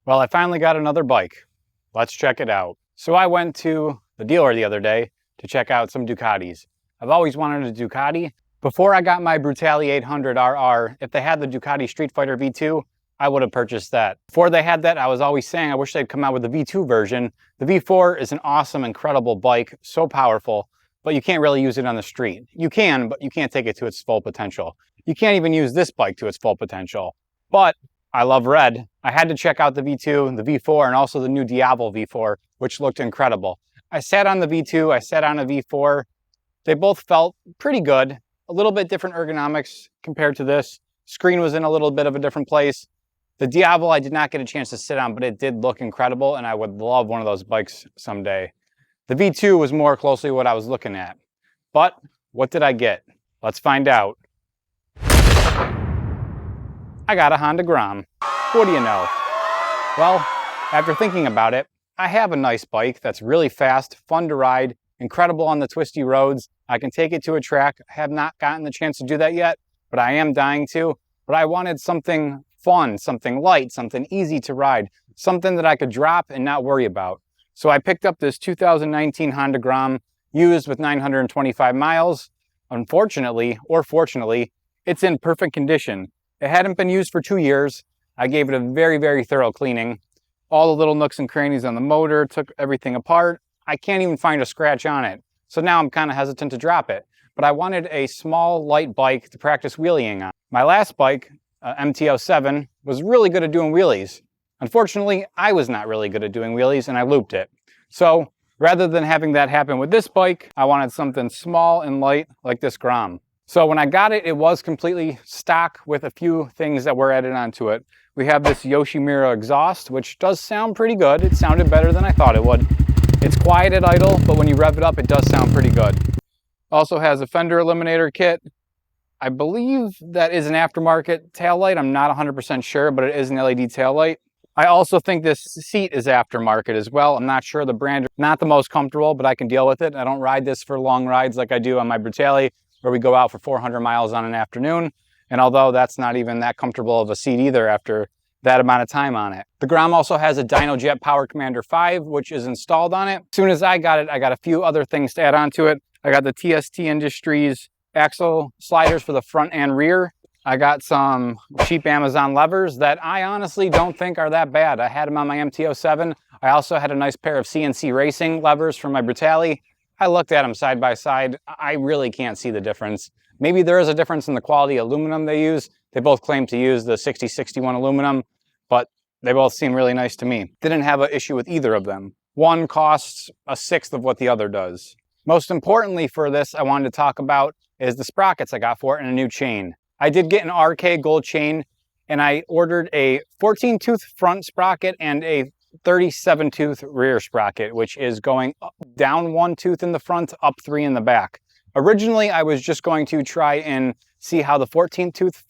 Well, I finally got another bike. Let's check it out. So I went to the dealer the other day to check out some Ducatis. I've always wanted a Ducati. Before I got my Brutali 800 RR, if they had the Ducati Street Fighter V2, I would have purchased that. Before they had that, I was always saying I wish they'd come out with the V2 version. The V4 is an awesome, incredible bike, so powerful, but you can't really use it on the street. You can, but you can't take it to its full potential. You can't even use this bike to its full potential. But I love red. I had to check out the V2, the V4, and also the new Diavel V4, which looked incredible. I sat on the V2, I sat on a V4. They both felt pretty good. A little bit different ergonomics compared to this. Screen was in a little bit of a different place. The Diavel I did not get a chance to sit on, but it did look incredible, and I would love one of those bikes someday. The V2 was more closely what I was looking at. But what did I get? Let's find out. I got a Honda Grom. What do you know? Well, after thinking about it, I have a nice bike that's really fast, fun to ride, incredible on the twisty roads. I can take it to a track. I have not gotten the chance to do that yet, but I am dying to. But I wanted something fun, something light, something easy to ride, something that I could drop and not worry about. So I picked up this 2019 Honda Grom, used with 925 miles. Unfortunately, or fortunately, it's in perfect condition. It hadn't been used for 2 years. I gave it a very, very thorough cleaning. All the little nooks and crannies on the motor, took everything apart. I can't even find a scratch on it. So now I'm kind of hesitant to drop it. But I wanted a small, light bike to practice wheeling on. My last bike, MT-07, was really good at doing wheelies. Unfortunately, I was not really good at doing wheelies and I looped it. So rather than having that happen with this bike, I wanted something small and light like this Grom. So when I got it, it was completely stock with a few things that were added onto it. We have this Yoshimura exhaust, which does sound pretty good. It sounded better than I thought it would. It's quiet at idle, but when you rev it up, it does sound pretty good. Also has a fender eliminator kit. I believe that is an aftermarket taillight. I'm not 100% sure, but it is an LED taillight. I also think this seat is aftermarket as well. I'm not sure the brand. Not the most comfortable, but I can deal with it. I don't ride this for long rides like I do on my Brutali, where we go out for 400 miles on an afternoon. And although that's not even that comfortable of a seat either after that amount of time on it. The Grom also has a Dynojet Power Commander 5, which is installed on it. As soon as I got it, I got a few other things to add on to it. I got the TST Industries axle sliders for the front and rear. I got some cheap Amazon levers that I honestly don't think are that bad. I had them on my MT-07. I also had a nice pair of CNC Racing levers from my Brutali. I looked at them side by side. I really can't see the difference. Maybe there is a difference in the quality aluminum they use. They both claim to use the 6061 aluminum, but they both seem really nice to me. Didn't have an issue with either of them. One costs a sixth of what the other does. Most importantly for this, I wanted to talk about is the sprockets I got for it and a new chain. I did get an RK gold chain, and I ordered a 14-tooth front sprocket and a 37-tooth rear sprocket, which is going down 1 tooth in the front, up 3 in the back. Originally, I was just going to try and see how the 14-tooth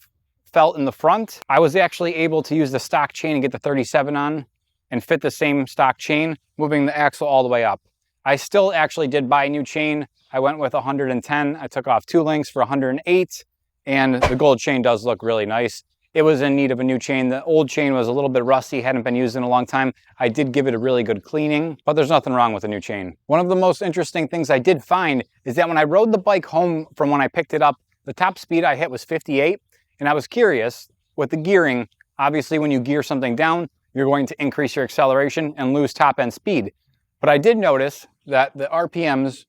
felt in the front. I was actually able to use the stock chain and get the 37 on and fit the same stock chain, moving the axle all the way up. I still actually did buy a new chain. I went with 110. I took off 2 links for 108, and the gold chain does look really nice. It was in need of a new chain. The old chain was a little bit rusty, hadn't been used in a long time. I did give it a really good cleaning, but there's nothing wrong with a new chain. One of the most interesting things I did find is that when I rode the bike home from when I picked it up, the top speed I hit was 58, and I was curious with the gearing. Obviously, when you gear something down, you're going to increase your acceleration and lose top end speed. But I did notice that the RPMs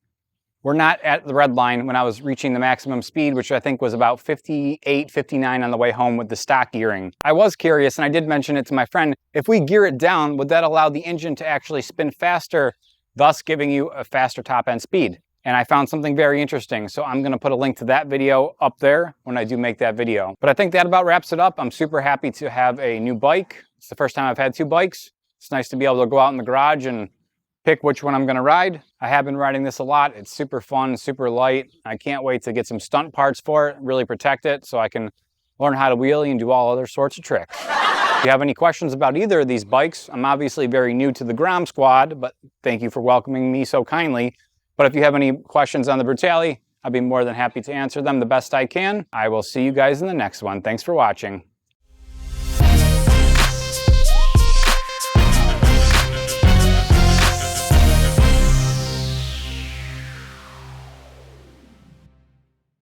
were not at the red line when I was reaching the maximum speed, which I think was about 58, 59 on the way home with the stock gearing. I was curious, and I did mention it to my friend, if we gear it down, would that allow the engine to actually spin faster, thus giving you a faster top end speed? And I found something very interesting, so I'm gonna put a link to that video up there when I do make that video. But I think that about wraps it up. I'm super happy to have a new bike. It's the first time I've had 2 bikes. It's nice to be able to go out in the garage and pick which one I'm gonna ride. I have been riding this a lot. It's super fun, super light. I can't wait to get some stunt parts for it, really protect it so I can learn how to wheelie and do all other sorts of tricks. If you have any questions about either of these bikes, I'm obviously very new to the Grom squad, but thank you for welcoming me so kindly. But if you have any questions on the Brutali, I'd be more than happy to answer them the best I can. I will see you guys in the next one. Thanks for watching.